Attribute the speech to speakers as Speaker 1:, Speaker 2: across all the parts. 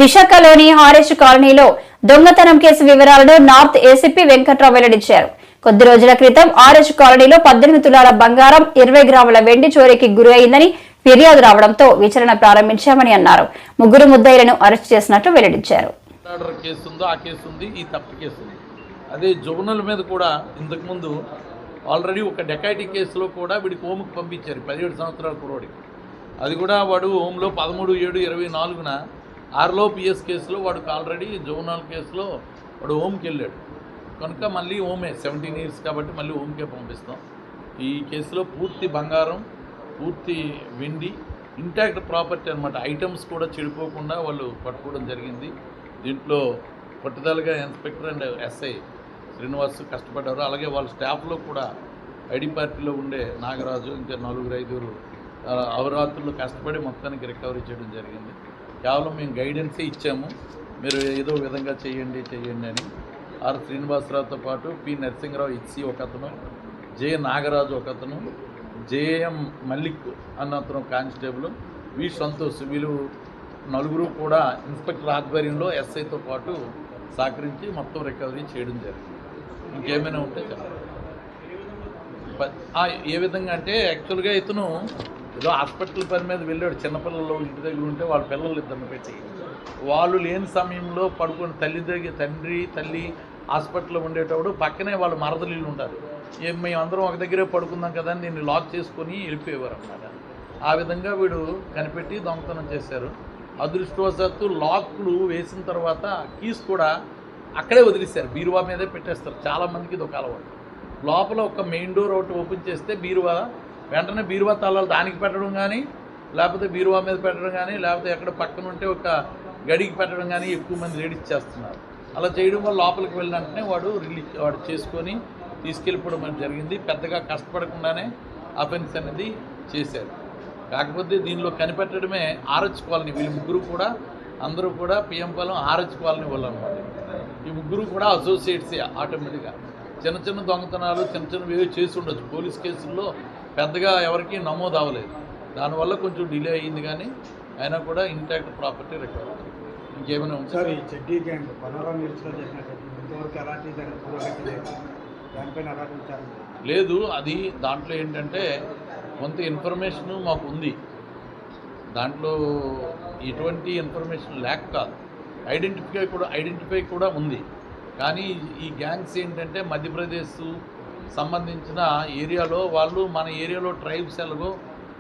Speaker 1: విశాఖలోని హారెస్ట్ కాలనీలో దొంగతనం కేసు వివరాలను నార్త్ ఏసీపీ వెంకట్రావు వెల్లడించారు. కొద్ది రోజుల క్రితం ఆర్ఎస్ కాలనీలో 18 తులాల బంగారం 20 గ్రాముల వెండి చోరీకి గురి అయిందని ఫిర్యాదు రావడంతో విచారణ ప్రారంభించామని అన్నారు. ముగ్గురు ముద్దాయిలను అరెస్ట్ చేసినట్టు వెల్లడించారు.
Speaker 2: అదే జువనల్ మీద కూడా ఇంతకుముందు ఆల్రెడీ ఒక డెకాయిటీ కేసులో కూడా వీడికి హోమ్కి పంపించారు 17 సంవత్సరాల కుర్రోడికి. అది కూడా వాడు హోమ్లో 13/7/24న ఆర్లో పిఎస్ కేసులో వాడికి ఆల్రెడీ జువనల్ కేసులో వాడు హోమ్కి వెళ్ళాడు కనుక మళ్ళీ హోమే 17 ఇయర్స్ కాబట్టి మళ్ళీ హోమ్కే పంపిస్తాం. ఈ కేసులో పూర్తి బంగారం, పూర్తి వెండి, ఇంటాక్ట్ ప్రాపర్టీ అనమాట, ఐటమ్స్ కూడా చెడిపోకుండా వాళ్ళు పట్టుకోవడం జరిగింది. దీంట్లో పట్టుదలగా ఇన్స్పెక్టర్ అండ్ ఎస్ఐ శ్రీనివాస్ కష్టపడ్డారు. అలాగే వాళ్ళ స్టాఫ్లో కూడా ఐడి పార్టీలో ఉండే నాగరాజు ఇంకా 4-5 అవరాత్రులు కష్టపడి మొత్తానికి రికవరీ చేయడం జరిగింది. కేవలం మేము గైడెన్సే ఇచ్చాము, మీరు ఏదో విధంగా చేయండి అని. ఆర్ శ్రీనివాసరావుతో పాటు పి నరసింహరావు హెచ్సి ఒకతను, జే నాగరాజు ఒకతను, జేఎం మల్లిక్ అన్నతను కానిస్టేబుల్, వి సంతోష్, వీళ్ళు నలుగురు కూడా ఇన్స్పెక్టర్ ఆధ్వర్యంలో ఎస్ఐతో పాటు సహకరించి మొత్తం రికవరీ చేయడం జరిగింది. ఇంకేమైనా ఉంటే చెప్పండి. ఏ విధంగా అంటే యాక్చువల్గా ఇతను ఏదో హాస్పిటల్ పని మీద వెళ్ళాడు, చిన్నపిల్లలు ఇంటి దగ్గర ఉంటే వాళ్ళ పిల్లలు ఇద్దరిని పెట్టి వాళ్ళు లేని సమయంలో పడుకొని తండ్రి తల్లి హాస్పిటల్లో ఉండేటప్పుడు పక్కనే వాళ్ళు మరదలు ఉంటారు. మేమందరం ఒక దగ్గరే పడుకుందాం కదా అని దీన్ని లాక్ చేసుకొని వెళ్ళిపోయేవారు అన్నమాట. ఆ విధంగా వీడు కనిపెట్టి దొంగతనం చేశారు. అదృష్టవశాత్తు లాక్లు వేసిన తర్వాత కీస్ కూడా అక్కడే వదిలేశారు, బీరువా మీదే పెట్టేస్తారు. చాలామందికి ఇది ఒక అలవాటు. లోపల ఒక మెయిన్ డోర్ ఒకటి ఓపెన్ చేస్తే బీరువా వెంటనే బీరువా తాళాలు దానికి పెట్టడం కానీ, లేకపోతే బీరువా మీద పెట్టడం కానీ, లేకపోతే ఎక్కడ పక్కన ఉంటే ఒక గడికి పెట్టడం కానీ ఎక్కువ మంది లేడీస్ చేస్తున్నారు. అలా చేయడం వల్ల లోపలికి వెళ్ళిన వెంటనే వాడు చేసుకొని తీసుకెళ్ళిపోవడం జరిగింది. పెద్దగా కష్టపడకుండానే అఫెన్స్ అనేది చేశారు. కాకపోతే దీనిలో కనిపెట్టడమే ఆర్హెచ్ కాలనీ. వీళ్ళు ముగ్గురు కూడా అందరూ కూడా పిఎంపాలెం ఆర్హెచ్ కాలనీ వాళ్ళు అన్నమాట. ఈ ముగ్గురు కూడా అసోసియేట్సే. ఆటోమేటిక్గా చిన్న దొంగతనాలు చిన్నవి చేసి ఉండొచ్చు. పోలీస్ కేసుల్లో పెద్దగా ఎవరికి నమోదు అవ్వలేదు, దానివల్ల కొంచెం డిలే అయ్యింది. కానీ అయినా కూడా ఇంటాక్ట్ ప్రాపర్టీ రికవర్. ఇంకేమైనా
Speaker 3: ఉంటుంది?
Speaker 2: లేదు, అది దాంట్లో ఏంటంటే కొంత ఇన్ఫర్మేషన్ మాకు ఉంది. దాంట్లో ఎటువంటి ఇన్ఫర్మేషన్ లేక కాదు, ఐడెంటిఫై కూడా ఉంది. కానీ ఈ గ్యాంగ్స్ ఏంటంటే మధ్యప్రదేశ్ సంబంధించిన ఏరియాలో వాళ్ళు, మన ఏరియాలో ట్రైబ్స్ ఎలాగో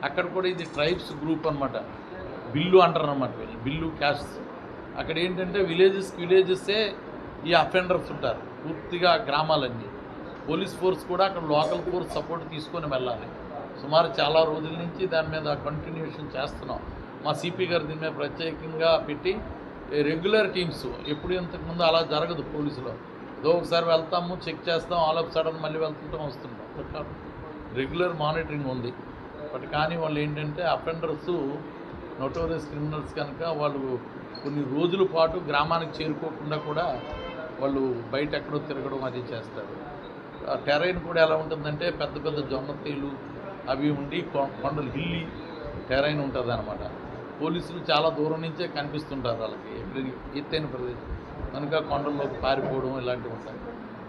Speaker 2: అక్కడ కూడా ఇది ట్రైబ్స్ గ్రూప్ అనమాట. బిల్లు అంటారు అన్నమాట, బిల్లు క్యాస్ట్. అక్కడ ఏంటంటే విలేజెస్సే ఈ అఫెండర్స్ ఉంటారు పూర్తిగా గ్రామాలన్నీ. పోలీస్ ఫోర్స్ కూడా అక్కడ లోకల్ ఫోర్స్ సపోర్ట్ తీసుకొని వెళ్ళాలి. సుమారు చాలా రోజుల నుంచి దాని మీద కంటిన్యూషన్ చేస్తున్నాం. మా సిపి గారు దీని మీద ప్రత్యేకంగా పెట్టి రెగ్యులర్ టీమ్స్, ఎప్పుడు ఇంతకుముందు అలా జరగదు పోలీసులో. ఏదో ఒకసారి వెళ్తాము, చెక్ చేస్తాం, ఆల్ ఆఫ్ సడన్ మళ్ళీ వెళ్తుంటాం వస్తుంటాం. రెగ్యులర్ మానిటరింగ్ ఉంది. బట్ కానీ వాళ్ళు ఏంటంటే అఫెండర్స్ నోటోరియస్ క్రిమినల్స్ కనుక వాళ్ళు కొన్ని రోజుల పాటు గ్రామానికి చేరుకోకుండా కూడా వాళ్ళు బయట ఎక్కడో తిరగడం అది చేస్తారు. టెరైన్ కూడా ఎలా ఉంటుందంటే పెద్ద జొన్నతీలు అవి ఉండి కొండలు హిల్లీ టెరైన్ ఉంటుంది అనమాట. పోలీసులు చాలా దూరం నుంచే కనిపిస్తుంటారు వాళ్ళకి, ఎత్తైన ప్రదేశం కనుక కొండల్లోకి పారిపోవడం ఇలాంటివి ఉంటాయి.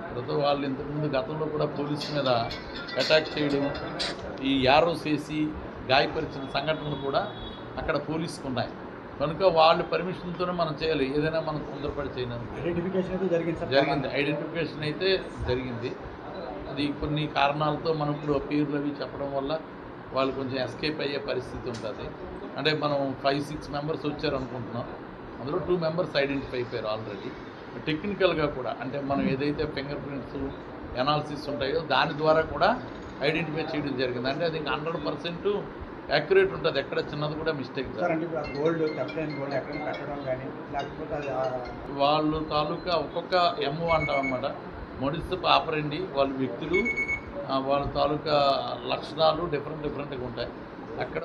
Speaker 2: తర్వాత వాళ్ళు ఇంతకుముందు గతంలో కూడా పోలీసు మీద అటాక్ చేయడం, ఈ యారోస్ వేసి గాయపరిచిన సంఘటనలు కూడా అక్కడ పోలీసుకు ఉన్నాయి. కనుక వాళ్ళ పర్మిషన్తోనే మనం చేయాలి, ఏదైనా మనం తొందరపడి చేయలేదు. ఐడెంటిఫికేషన్ అయితే జరిగింది. అది కొన్ని కారణాలతో మనం ఇప్పుడు పేర్లు అవి చెప్పడం వల్ల వాళ్ళు కొంచెం ఎస్కేప్ అయ్యే పరిస్థితి ఉంటుంది. అంటే మనం 5-6 మెంబర్స్ వచ్చారు అనుకుంటున్నాం, అందులో 2 మెంబర్స్ ఐడెంటిఫై అయిపోయారు ఆల్రెడీ. టెక్నికల్గా కూడా అంటే మనం ఏదైతే ఫింగర్ ప్రింట్స్ ఎనాలిసిస్ ఉంటాయో దాని ద్వారా కూడా ఐడెంటిఫై చేయడం జరిగింది. అంటే అది 100% యాక్యురేట్ ఉంటుంది, ఎక్కడ చిన్నది కూడా మిస్టేక్. వాళ్ళు తాలూకా ఒక్కొక్క ఎంఓ అంటాం అన్నమాట, మోడిస్ ఆపరండి, వాళ్ళ వ్యక్తులు వాళ్ళ తాలూకా లక్షణాలు డిఫరెంట్గా ఉంటాయి. అక్కడ